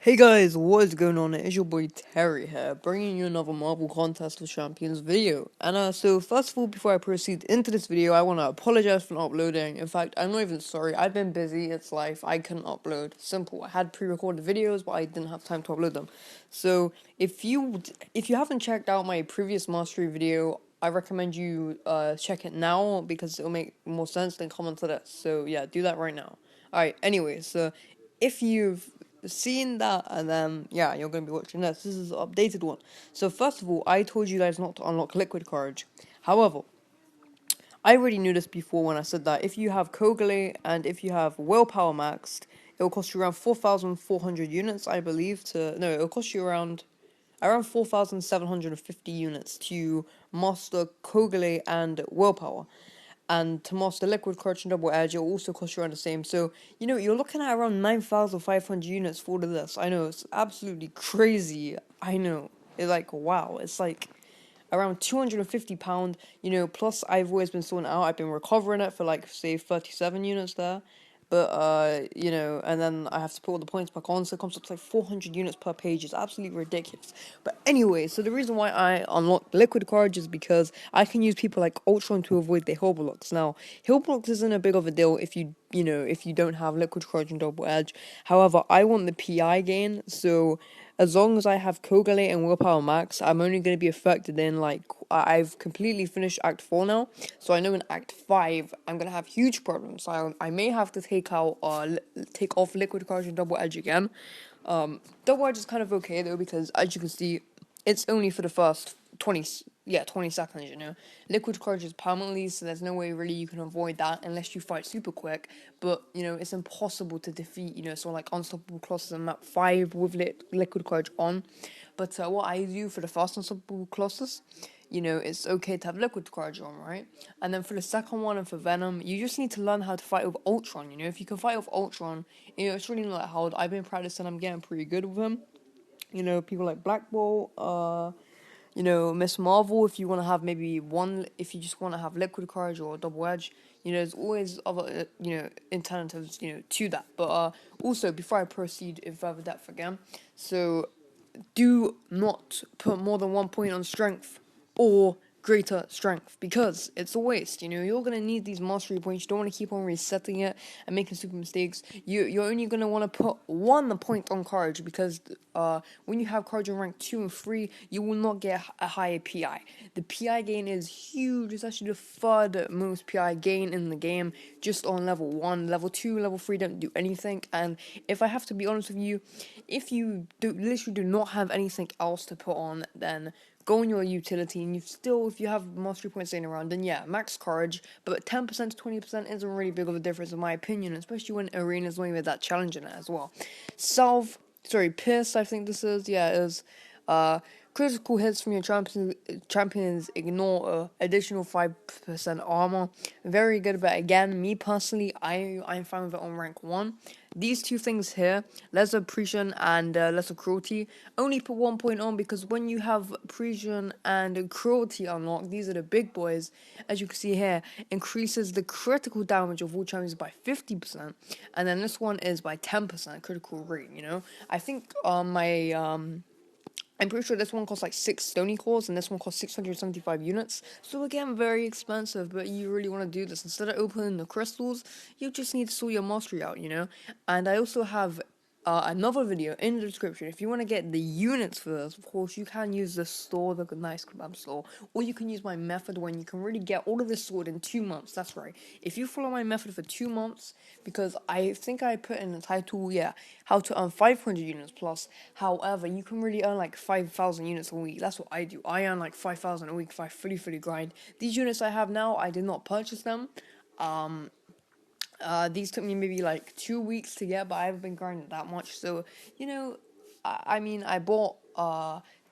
Hey guys, what is going on? It's your boy Terry here, bringing you another Marvel Contest of Champions video. So first of all, before I proceed into this video, I want to apologize for not uploading. In fact, I'm not even sorry. I've been busy. It's life. I couldn't upload. Simple. I had pre-recorded videos, but I didn't have time to upload them. So if you haven't checked out my previous mastery video, I recommend you check it now because it'll make more sense than comment to this. So yeah, do that right now. Alright, anyways, if you've seen that and then yeah, you're gonna be watching this. This is an updated one. So first of all, I told you guys not to unlock liquid courage. However, I already knew this before when I said that if you have Kogale and if you have willpower maxed, it will cost you around 4,400 units, I believe. It'll cost you around 4,750 units to master Kogale and willpower. And to master liquid courage and double edge, it'll also cost you around the same. So, you're looking at around 9,500 units for this. I know, it's absolutely crazy. I know. It's like, wow. It's like around £250, plus I've always been sorting out. I've been recovering it for like, say, 37 units there. But, and then I have to put all the points back on, so it comes up to like 400 units per page. It's absolutely ridiculous. But anyway, so the reason why I unlocked Liquid Courage is because I can use people like Ultron to avoid the Hill Blocks. Now, Hill Blocks isn't a big of a deal if if you don't have Liquid Courage and Double Edge. However, I want the PI gain, so as long as I have Kogale and Willpower Max, I'm only going to be affected in like I've completely finished Act 4 now, so I know in Act 5 I'm going to have huge problems. I may have to take off Liquid Courage and Double Edge again. Double Edge is kind of okay though because as you can see, it's only for the first 20 seconds, Liquid Courage is permanently, so there's no way really you can avoid that unless you fight super quick. But, it's impossible to defeat, so like Unstoppable Colossus in map 5 with Liquid Courage on. But what I do for the first Unstoppable Colossus, it's okay to have Liquid Courage on, right? And then for the second one and for Venom, you just need to learn how to fight with Ultron, If you can fight with Ultron, it's really not that hard. I've been practicing, I'm getting pretty good with him. People like Black Bolt, Miss Marvel, if you want to have maybe one, if you just want to have Liquid Courage or Double Edge, there's always other, alternatives, to that. But also, before I proceed in further depth again, so do not put more than 1 point on strength or greater strength because it's a waste. You're gonna need these mastery points. You don't want to keep on resetting it and making stupid mistakes. You're only gonna want to put 1 point on courage because when you have courage in rank 2 and 3, you will not get a higher PI. The PI gain is huge. It's actually the third most PI gain in the game, just on level 1. Level 2, level 3 don't do anything. And if I have to be honest with you, if you literally do not have anything else to put on, then go on your utility, and if you have mastery points sitting around, then yeah, max courage, but 10% to 20% isn't really big of a difference in my opinion, especially when arenas don't even that challenging it as well. Pierce, I think this is, yeah, is, critical hits from your champions ignore additional 5% armor. Very good, but again, me personally, I'm fine with it on rank 1. These two things here, lesser Precision and lesser Cruelty, only put 1 point on because when you have Precision and Cruelty unlocked, these are the big boys, as you can see here, increases the critical damage of all champions by 50%, and then this one is by 10% critical rate, I think I'm pretty sure this one costs like 6 Stony Cores, and this one costs 675 units. So again, very expensive, but you really want to do this. Instead of opening the crystals, you just need to sort your mastery out, And I also have another video in the description. If you want to get the units for this, of course, you can use the store, the nice kebab store, or you can use my method when you can really get all of this sorted in 2 months. That's right. If you follow my method for 2 months, because I think I put in the title, how to earn 500 units plus. However, you can really earn like 5,000 units a week. That's what I do. I earn like 5,000 a week if I fully grind. These units I have now, I did not purchase them. These took me maybe like 2 weeks to get, but I haven't been grinding that much. So, I bought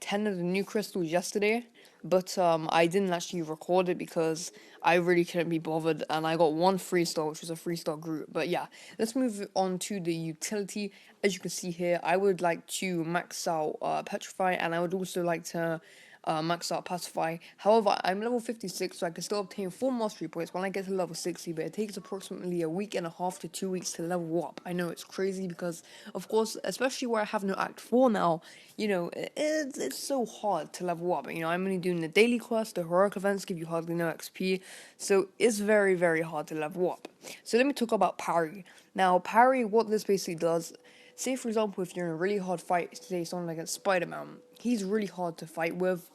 10 of the new crystals yesterday, but I didn't actually record it because I really couldn't be bothered, and I got one free star, which was a free star group. But yeah, let's move on to the utility. As you can see here, I would like to max out Petrify, and I would also like to max out Pacify. However, I'm level 56, so I can still obtain 4 mastery points when I get to level 60, but it takes approximately a week and a half to 2 weeks to level up. I know it's crazy because, of course, especially where I have no Act 4 now, it's so hard to level up. I'm only doing the daily quest, the heroic events give you hardly no XP, so it's very, very hard to level up. So let me talk about parry. Now, parry, what this basically does, say for example, if you're in a really hard fight, say someone like a Spider-Man, he's really hard to fight with,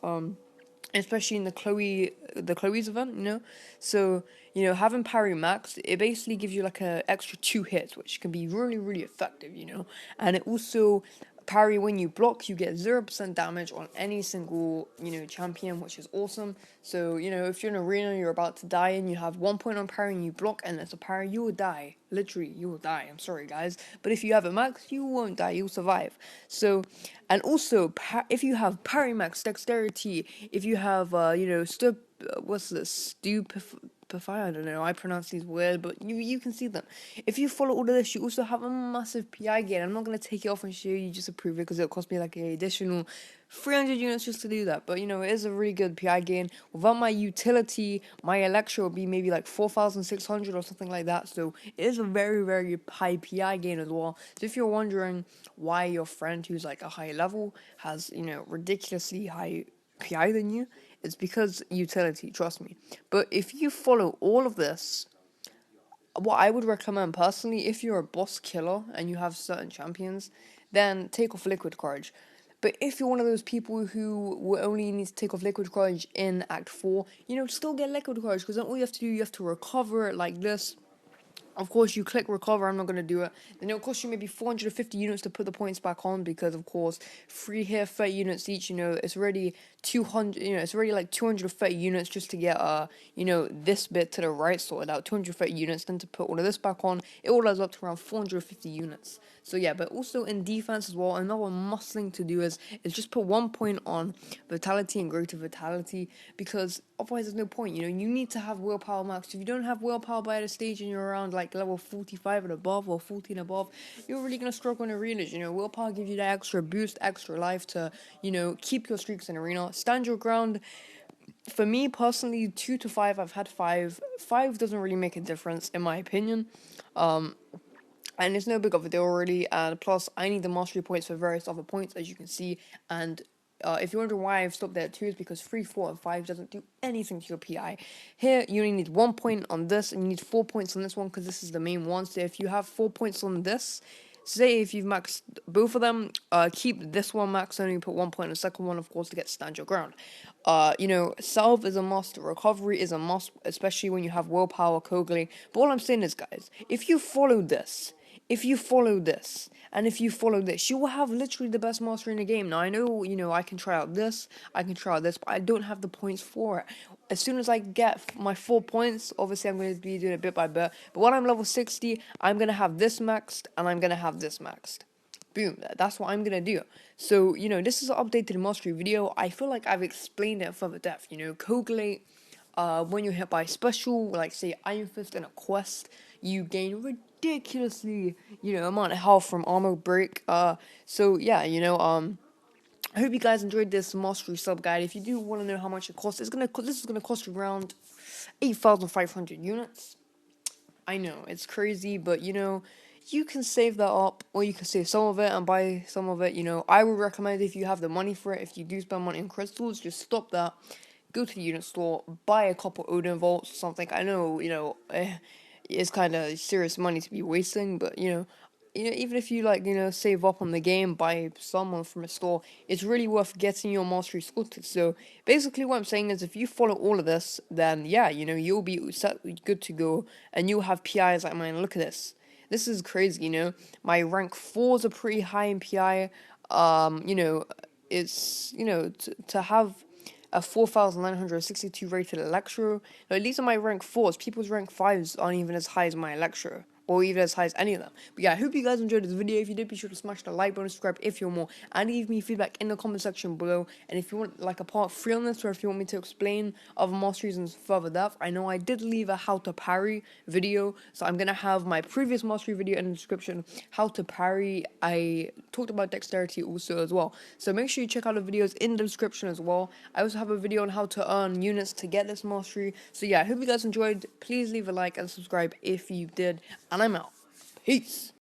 especially in the Chloe's event, So, having parry max, it basically gives you like a extra 2 hits, which can be really, really effective, And it also parry when you block, you get 0% damage on any single, champion, which is awesome. So, if you're in an arena, you're about to die and you have 1 point on parry and you block and it's a parry, you will die. Literally, you will die. I'm sorry, guys. But if you have a max, you won't die. You'll survive. So, and also, if you have parry max dexterity, if you have, what's this? I don't know, I pronounce these weird, but you can see them. If you follow all of this, you also have a massive PI gain. I'm not going to take it off and show you just to prove it because it'll cost me like an additional 300 units just to do that. But, it is a really good PI gain. Without my utility, my Electro would be maybe like 4,600 or something like that. So it is a very, very high PI gain as well. So if you're wondering why your friend who's like a high level has, ridiculously high PI than you, it's because utility, trust me. But if you follow all of this, what I would recommend personally, if you're a boss killer and you have certain champions, then take off Liquid Courage. But if you're one of those people who will only need to take off Liquid Courage in Act 4, still get Liquid Courage, because then all you have to do, you have to recover it like this. Of course, you click recover, I'm not going to do it. Then it'll cost you maybe 450 units to put the points back on because, of course, free here, 30 units each, it's already 200, it's already like 230 units just to get, this bit to the right sorted out. 230 units, then to put all of this back on, it all adds up to around 450 units. So yeah, but also in defense as well, another must thing to do is just put 1 point on vitality and greater vitality, because otherwise there's no point. You need to have willpower max. If you don't have willpower by the stage and you're around like level 45 and above or 14 above, you're really gonna struggle in arenas. Willpower gives you that extra boost, extra life to, keep your streaks in arena. Stand your ground. For me personally, 2 to 5, I've had 5. 5 doesn't really make a difference in my opinion. And it's no big of a deal really, and plus I need the mastery points for various other points, as you can see, and if you wonder why I've stopped there at 2, it's because 3, 4, and 5 doesn't do anything to your PI. Here, you only need 1 point on this, and you need 4 points on this one, because this is the main one. So if you have 4 points on this, say if you've maxed both of them, keep this one maxed, only put 1 point on the second one, of course, to get stand your ground. Salve is a must, recovery is a must, especially when you have willpower, Kogli. But all I'm saying is, guys, if you follow this, and if you follow this, you will have literally the best master in the game. Now, I know, I can try out this, but I don't have the points for it. As soon as I get my 4 points, obviously I'm going to be doing it bit by bit. But when I'm level 60, I'm going to have this maxed, and I'm going to have this maxed. Boom, that's what I'm going to do. So, this is an updated mastery video. I feel like I've explained it in further depth. Kogli, when you're hit by special, like say Iron Fist in a quest, you gain ridiculously, amount of health from armor break. So yeah, I hope you guys enjoyed this mastery sub guide. If you do want to know how much it costs, this is gonna cost you around 8,500 units. I know it's crazy, but you can save that up, or you can save some of it and buy some of it. I would recommend, if you have the money for it, if you do spend money on crystals, just stop that. Go to the unit store, buy a couple Odin Vaults or something. I know, it's kind of serious money to be wasting, but even if you save up on the game, buy someone from a store, it's really worth getting your mastery sorted. So basically, what I'm saying is, if you follow all of this, then yeah, you'll be set, good to go, and you'll have PIs like mine. Look at this. This is crazy. My rank 4s are pretty high in PI. It's to have a 4,962 rated Electro. Now, these are my rank 4s. People's rank 5s aren't even as high as my Electro. or even as high as any of them. But yeah, I hope you guys enjoyed this video. If you did, be sure to smash the like button, subscribe if you want more, and leave me feedback in the comment section below. And if you want like a part 3 on this, or if you want me to explain other masteries in further depth, I know I did leave a how to parry video, so I'm gonna have my previous mastery video in the description. How to parry, I talked about dexterity also as well, so make sure you check out the videos in the description as well. I also have a video on how to earn units to get this mastery. So yeah, I hope you guys enjoyed. Please leave a like and subscribe if you did, and I'm out. Peace.